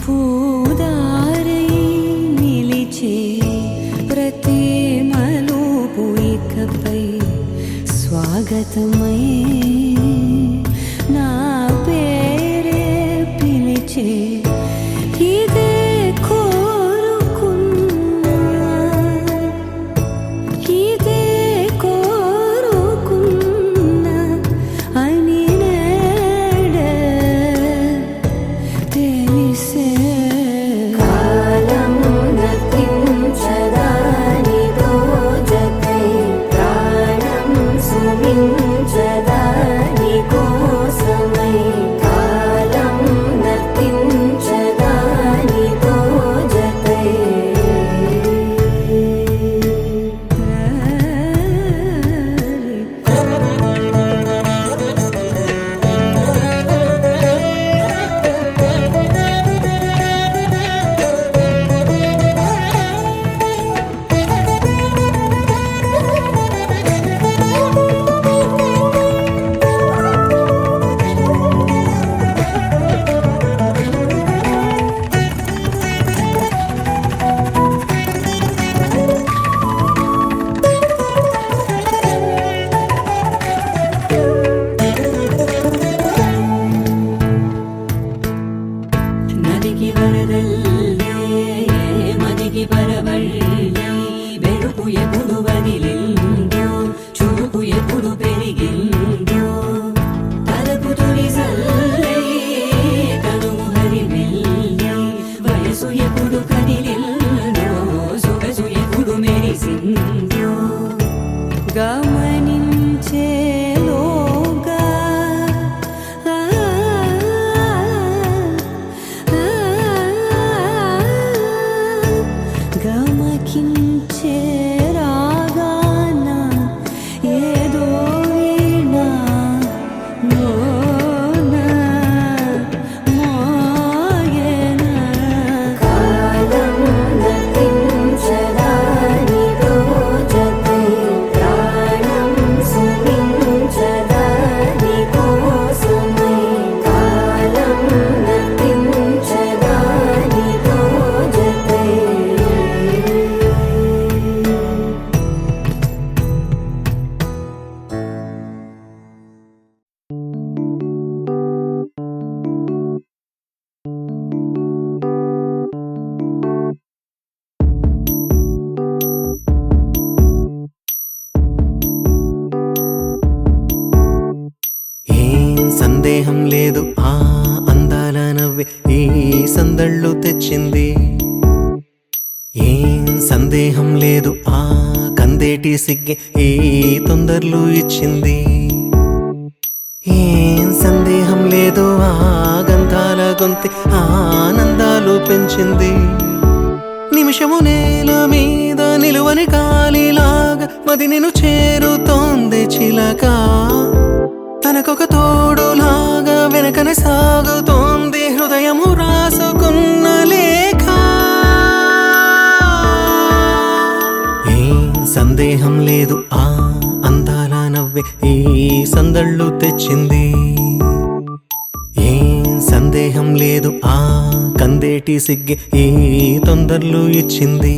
పూదారై నిలిచే ప్రతి మలుపు ఇకపై స్వాగతమై నా పేరే పిలిచే ఇదే కోరుకున్నా ఇదే కోరుకున్నా అని నేడే తెలిసే కాలం నతించదానిదో జతై ప్రాణం సుమించదాని కోసమై కాలం నతించదానిదో జతై నదికి వరదల్లే మదికి పరవళ్ళే వెలుపు ఎప్పుడు వదిలిందో చురుకు ఎప్పుడు పెరిగిందో తలపు తొలి సల్లే కనుము హరిమెల్లే వయసు ఎప్పుడు కదిలిందో సొగసు ఎప్పుడు మెరిసిందో గమనించేలోగా గమకించే రాగాన ఏదో వీణ లోన మోగెన కాలం నతించదానిదో జతై ప్రాణం సుమించదాని కోసమై కాలం నతించదానిదో జతై ఏం సందేహం లేదు ఆ అందాల నవ్వే ఈ సందళ్ళు తెచ్చింది ఏం సందేహం లేదు ఆ కందేటి సిగ్గే ఈ తొందరలు ఇచ్చింది ఏం సందేహం లేదు ఆ గంధాల గొంతి ఆనందాలు పెంచింది నిమిషము నేల మీద నిలువని కాలిలాగా మది నేను చేరుతోంది చిలక తనకొక తోడులాగా వెనకనే సాగుతోంది హృదయము రాసుకున్న లేఖ ఏం సందేహం లేదు ఆ అందాల నవ్వే ఈ సందళ్ళు తెచ్చింది ఏం సందేహం లేదు ఆ కందేటి సిగ్గే ఈ తొందరలు ఇచ్చింది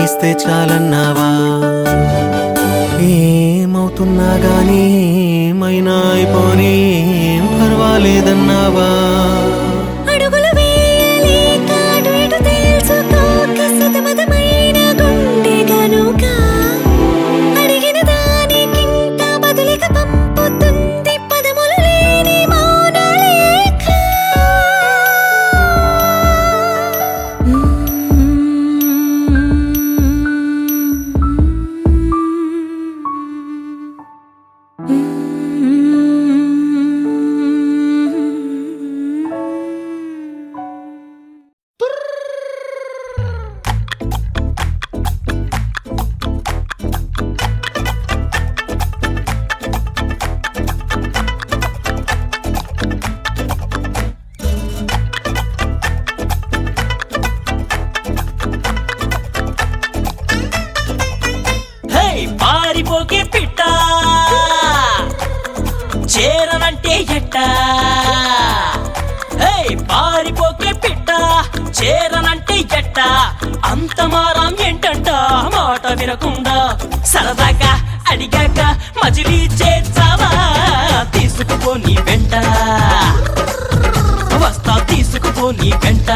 ఇస్తే చాలన్నావా? ఏమవుతున్నా గానీ ఏమైనా అయిపోనీ పర్వాలేదన్నావా? అడుగులు వేయలేక అటు ఇటు తెలుసుకోక సతమతమైన గుండె గనుక అడిగిన దానికింకా బదులిక పంపుతుంది పదములు లేని మౌనలేఖ. పారిపోకే పిట్ట చేరనంటే ఎట్ట? పారిపోకే పిట్ట చేరనంటే ఎట్ట? అంత మారం ఏంటంట మాట వినకుండా సరదాగా అడిగాక మజిలీ చేర్చావా? తీసుకుపో నీ వెంట వస్తా, తీసుకుపో నీ వెంట.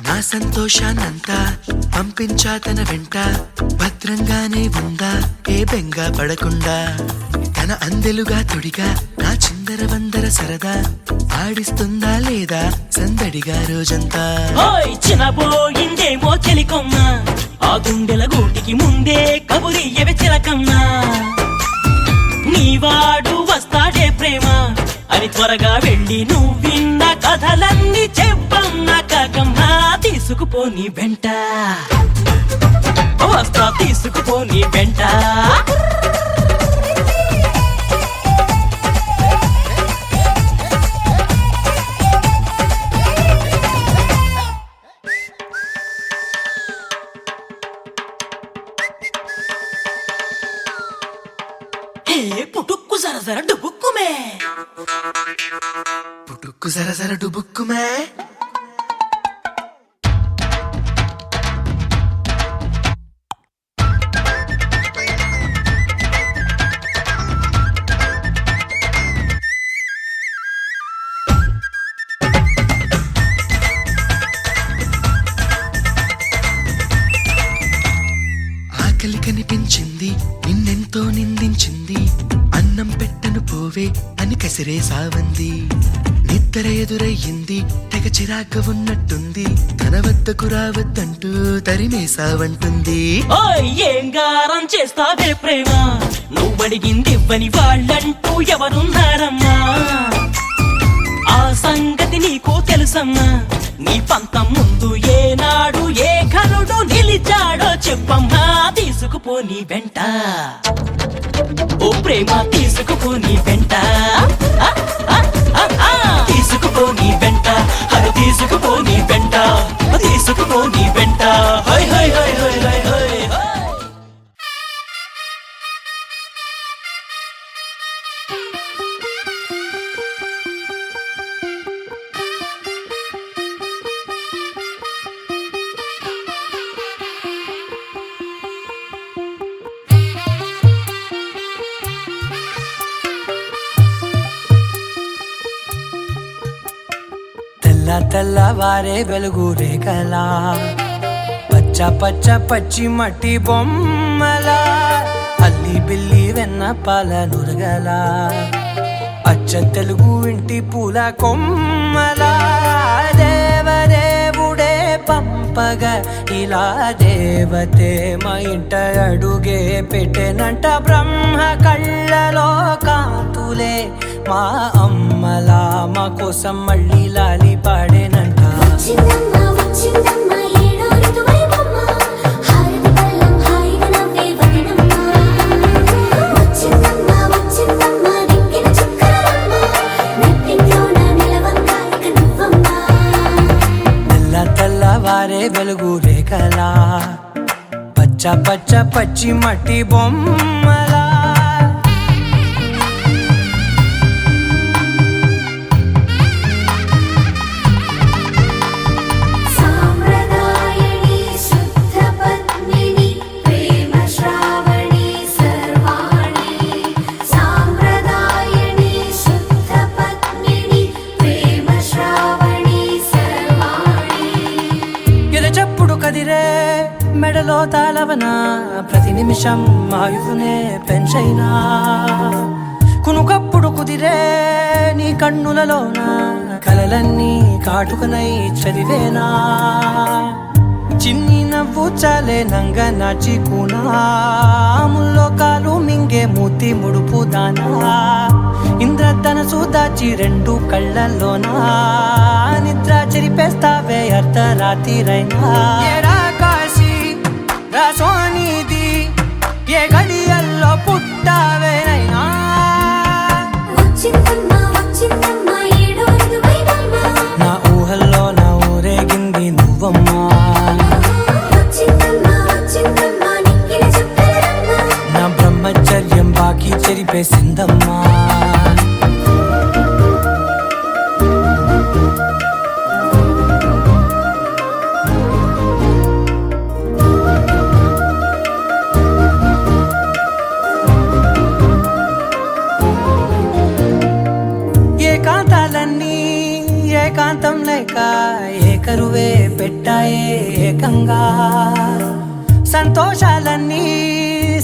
నా సంతోషాన్నంతా పంపించా తన వెంట, భద్రంగానే ఉందా ఏ బెంగ పడకుండా. తన అందెలుగా తొడిగా నా చిందర వందర సరదా ఆడిస్తుందా లేదా సందడిగా రోజంతా. చినబోయిందేమో చెలికొమ్మ, ఆ గుండెల గూటికి ముందే కబురియవే చిలకమ్మా. నీవాడు వస్తాడే ప్రేమ అని త్వరగా వెళ్ళి నువ్విన్న కథలన్నీ చెప్పమ్మా కాకమ్మా. తీసుకుపో నీ వెంట వస్తా, తీసుకుపో నీ వెంట. పుట్టుక్కు సరసర డుబుక్కుమే, పుట్టుక్కు సరసర డుబుక్కుమే. ఆకలి కనిపించింది, నిన్నెంతో నిందించింది, అన్నం పెట్టను పోవే అని కసిరే సావంది. నిద్ర ఎదురయ్యింది, తెగ చిరాగ్గా ఉన్నట్టుంది, తన వద్దకు రావద్దంటూ తరిమేసావంటుంది. ఏం గారం చేస్తావే ప్రేమ, నువ్వడిగింది ఇవ్వని వాళ్ళంటూ ఎవరున్నారమ్మా? ఆ సంగతి నీకు తెలుసమ్మా? నీ పంతం ముందు ఏనాడు ఏ ఘనుడు నిలిచాడో చెప్పమ్మా. తీసుకుపో నీ వెంట ఓ ప్రేమ, తీసుకుపో నీ వెంట, తీసుకుపో నీ వెంట, హరి తీసుకుపో నీ వెంట, తీసుకుపో నీ వెంట. High high high high high high. తెల్లవారే వెలుగు రేఖలా, పచ్చ పచ్చ పచ్చి మట్టి బొమ్మలా, అల్లి బిల్లి వెన్న పాల నురగలా, అచ్చ తెలుగు ఇంటి పూల కొమ్మలా, దేవదేవుడే పంప పంపగా ఇలా దేవతే మా ఇంట అడుగే పెట్టెనంట బ్రహ్మ కళ్ళలో కాంతులే మా అమ్మలా మా కోసం మళ్ళీ లాలి పాడేనంట వచ్చిందమ్మ వచ్చిందమ్మ ఏడో ఋతువైవమ్మ హారతి పళ్ళం హాయిగా నవ్వే వదనమ్మ వచ్చిందమ్మ వచ్చిందమ్మ దిక్కిన చుక్కలమ్మ నెట్టింట్లోన నిలవంగా ఇక నువ్వమ్మ తెల్ల తెల్లవారే వెలుగు రేఖలా పచ్చ పచ్చ పచ్చి మట్టి బొమ్మలా సాంప్రదాయని శుద్ధ పద్మిని ప్రేమ శ్రావణి సర్వాణి సాంప్రదాయని శుద్ధ పద్మిని ప్రేమ శ్రావణి సర్వాణి ఎరచప్పుడు కదిరే మెడలో తాళవన ప్రతి నిమిషం ఆయువునే పెంచైనా కునుకప్పుడు కుదిరే నీ కన్నులలోన కలలన్నీ కాటుకనై చదివేనా చిన్ని నవ్వు చాలే నంగ నాచి కూనాముల్లో కాలు మింగే మూతి ముడుపు దానా ఇంద్రధనసు దాచి రెండు కళ్ళల్లోనా నిద్ర చెరిపేస్తావే అర్ధరాత్రిరైనా ఏరా కాశీ రాసోనిది ఏ గడియల్లో పుట్టావేనైనా వచ్చిందమ్మ వచ్చిందమ్మ ఏడో ఋతువైవమ్మ నా ఊహల్లో నా ఊరేగింది నువ్వమ్మా వచ్చిందమ్మ వచ్చిందమ్మ నిక్కిన చుక్కలమ్మ నా బ్రహ్మచర్యం బాకీ చెరిపేసిందమ్మా ఏకాంతాలన్నీ ఏకాంతం లేక ఏకరువే పెట్టాయే ఏకంగా సంతోషాలన్నీ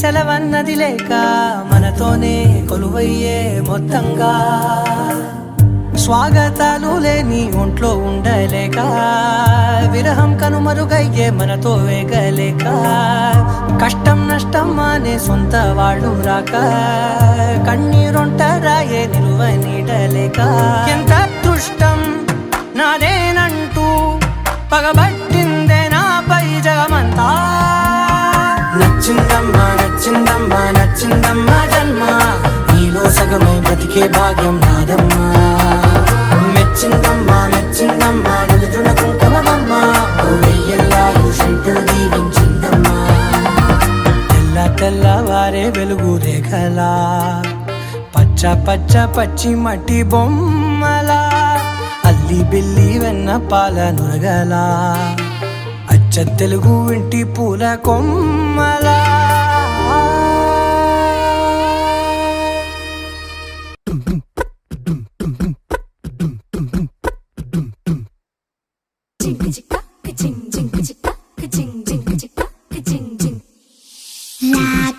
సెలవన్నది లేక మనతోనే కొలువయ్యే మొత్తంగా స్వాగతాలు లేని ఒంట్లో ఉండలేక విరహం కనుమరుగయ్యే మనతో వేగలేక కష్టం నష్టం అనే సొంత వాళ్ళు రాక కన్నీరొంటరాయే నిలువ నీడలేక ఎంత దుష్టం నాదేనంటూ పగబట్టిందే నాపై జగమంతా నచ్చిందమ్మా నచ్చిందమ్మా నచ్చిందమ్మా జన్మ నీలో సగమై బ్రతికే భాగ్యం నాదమ్మా మెచ్చిందమ్మా మెచ్చిందమ్మా నిలుచున కుంకుమమ్మా వెయ్యల్లాలు శంకులు దీవించిందమ్మా తెల్ల తెల్లవారే వెలుగు రేఖలా పచ్చ పచ్చ పచ్చి మట్టి బొమ్మలా అల్లి బిల్లి వెన్న పాల నురగలా అచ్చ తెలుగు ఇంటి పూల కొమ్మలా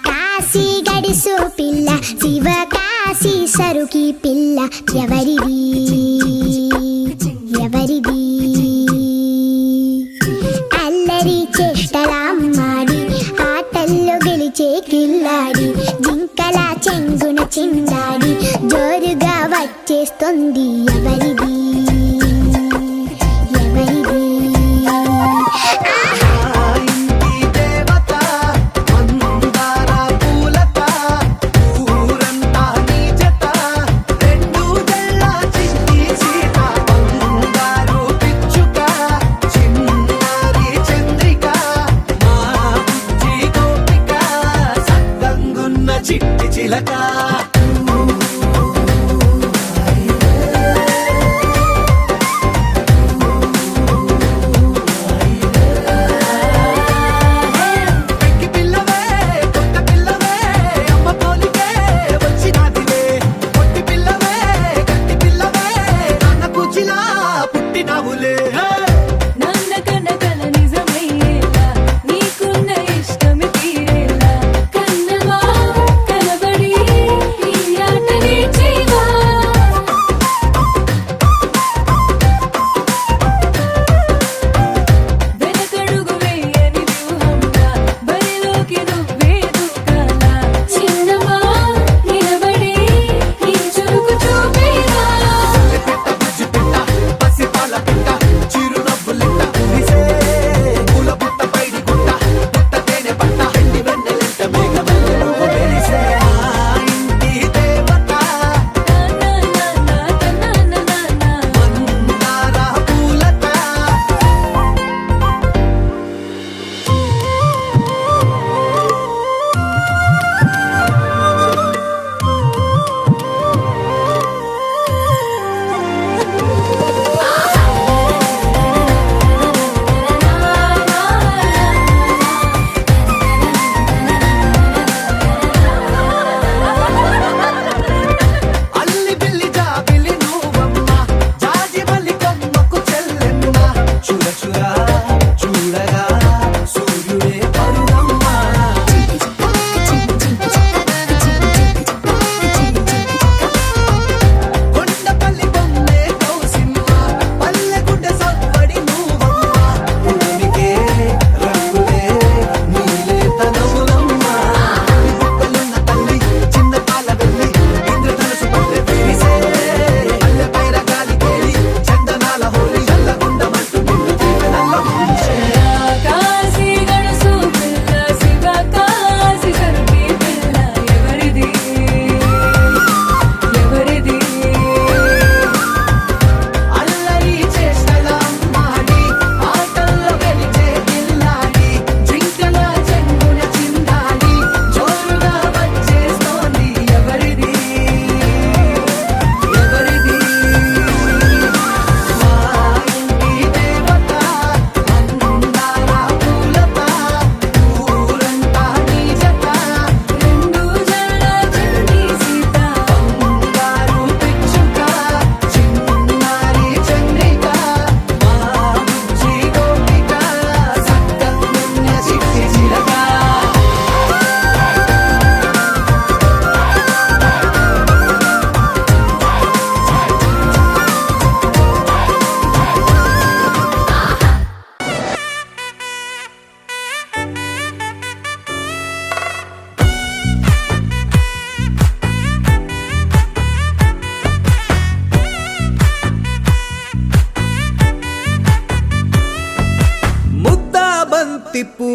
కాశీ గడిసు పిల్ల శివ కాశీ సరుకి పిల్ల ఎవరిది ఎవరిది అల్లరి చేష్టలామ్మాడి ఆటల్లో గెలిచే కిల్లాడి జింకల చెంగున చిందాడి జోరుగా వచ్చేస్తుంది ఎవరిది ఎవరిది చిట్టి చిలక నీకున్న ఇష్టమి తీరేలా కన్నవా కనబడి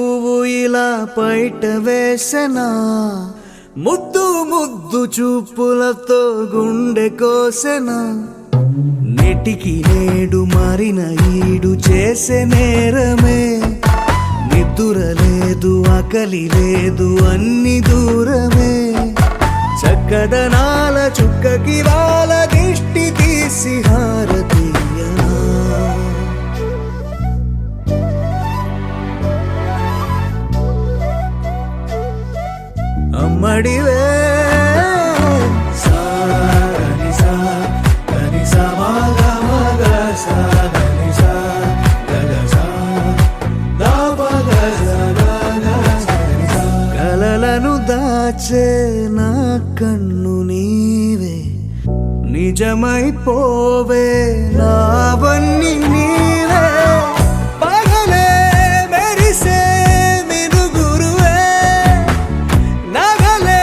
పువ్వు ఇలా బయట వేసెనా ముద్దు ముద్దు చూపులతో గుండె కోసెనా నెటికి నేడు మారిన ఈడు చేసే నేరమే నిద్ర లేదు ఆకలి లేదు అన్ని దూరమే చక్కదనాల చుక్కకి వాళ్ళ దిష్టి తీసి హారతీయనా అమ్మడివే కలలను దాచే నా కన్ను నీవే నిజమైపోవే నావన్నీ నీవే పగలే మెరిసే మినుగురువే నగలే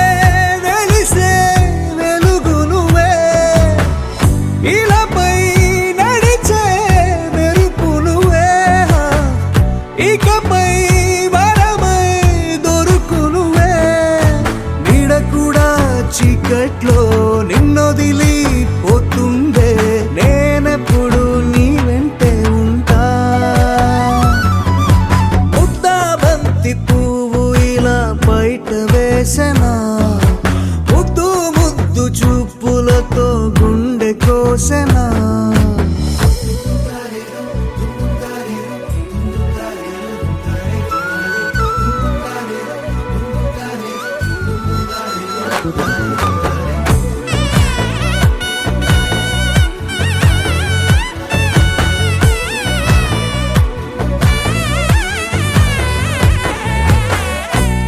వెలిసే వెలుగు నువ్వే ఇలాపై నడిచే మెరుపు నువ్వే ఇకపై వరమై దొరుకు నువ్వే నీడ కూడా చీకట్లో నిన్నొదిలి పోతుందే నేనెప్పుడు నీ వెంటే ఉంటా ముద్దా బంతి పువ్వు ఇలా బయట వేసెనా ముద్దు ముద్దు చూపులతో గుండె కోసెనా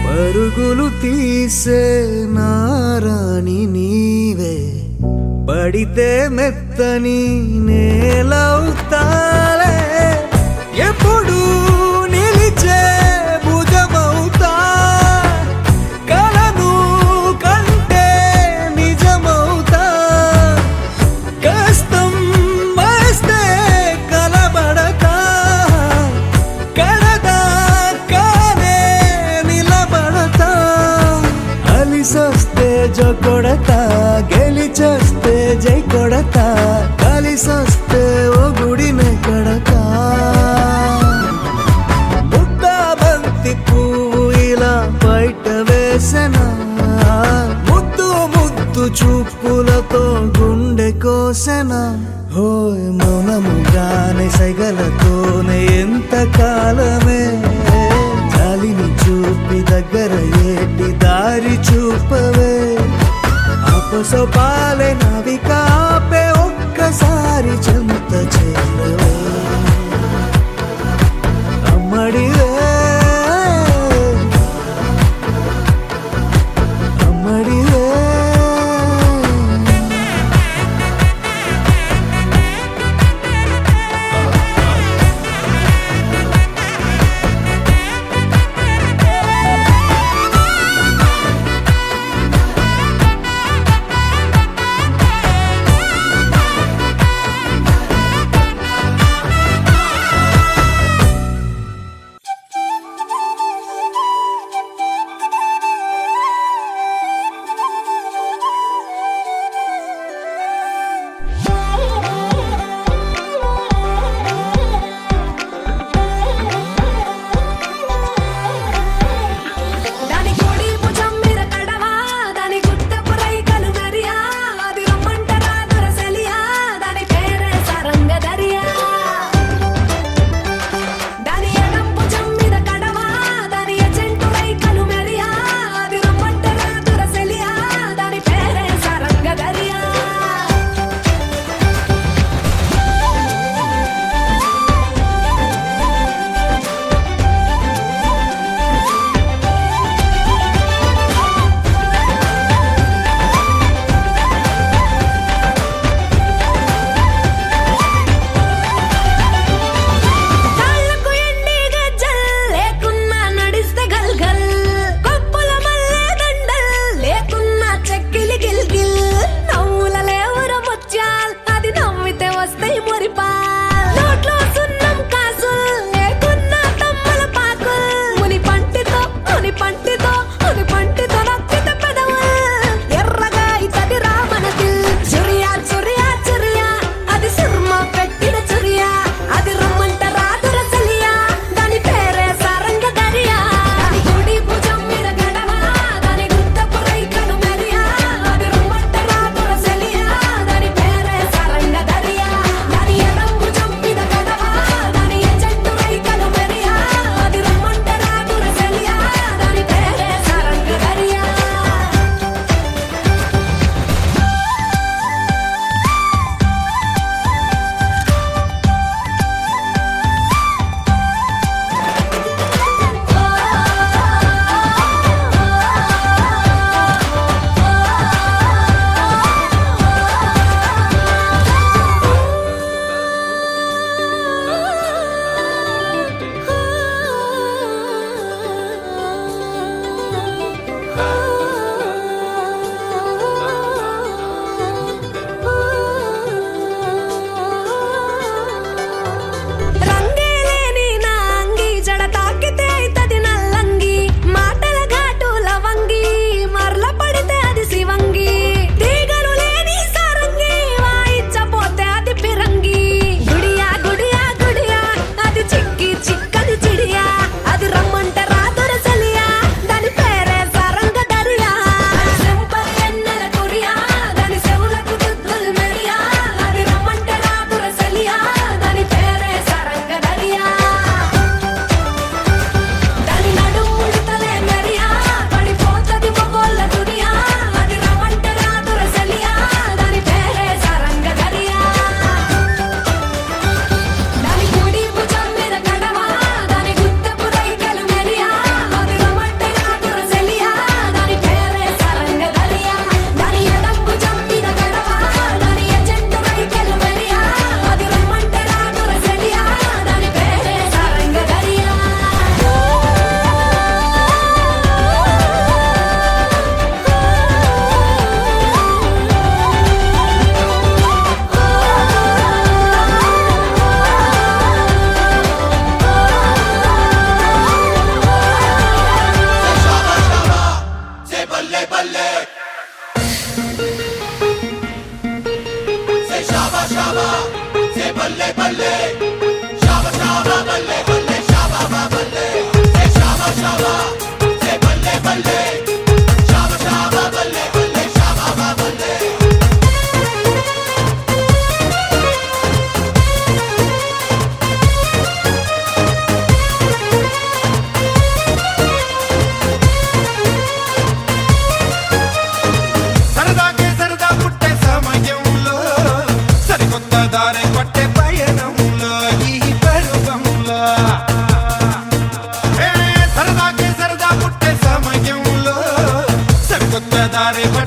పరుగులు తీసే నారాణి నీవే పడితే మెత్తని నేలవుతాలే ఎప్పుడు నిలిచే భుజమవుతా కలను కంటే నిజమవుతా కష్టం వస్తే కలబడతా కడదాకానే నిలబడతా అలిసొస్తే జో కొడతా గెలిచొస్తే జై కొడతా కలిసొస్తే ఓ గుడినే కడతా ముద్దా బంతి పువ్వు ఇలా బయట వేసెనా ముద్దు ముద్దు చూపులతో గుండె కోసెనా హోయ్ మౌనముగానే సైగలతోనే ఎంత కాలమే జాలిని చూపి దగ్గర ఏటి దారి చూపవే అపసపాలే నవికాపే ఒక్కసారి చెంత చేరవే అమ్మడివే అమ్మడివే రే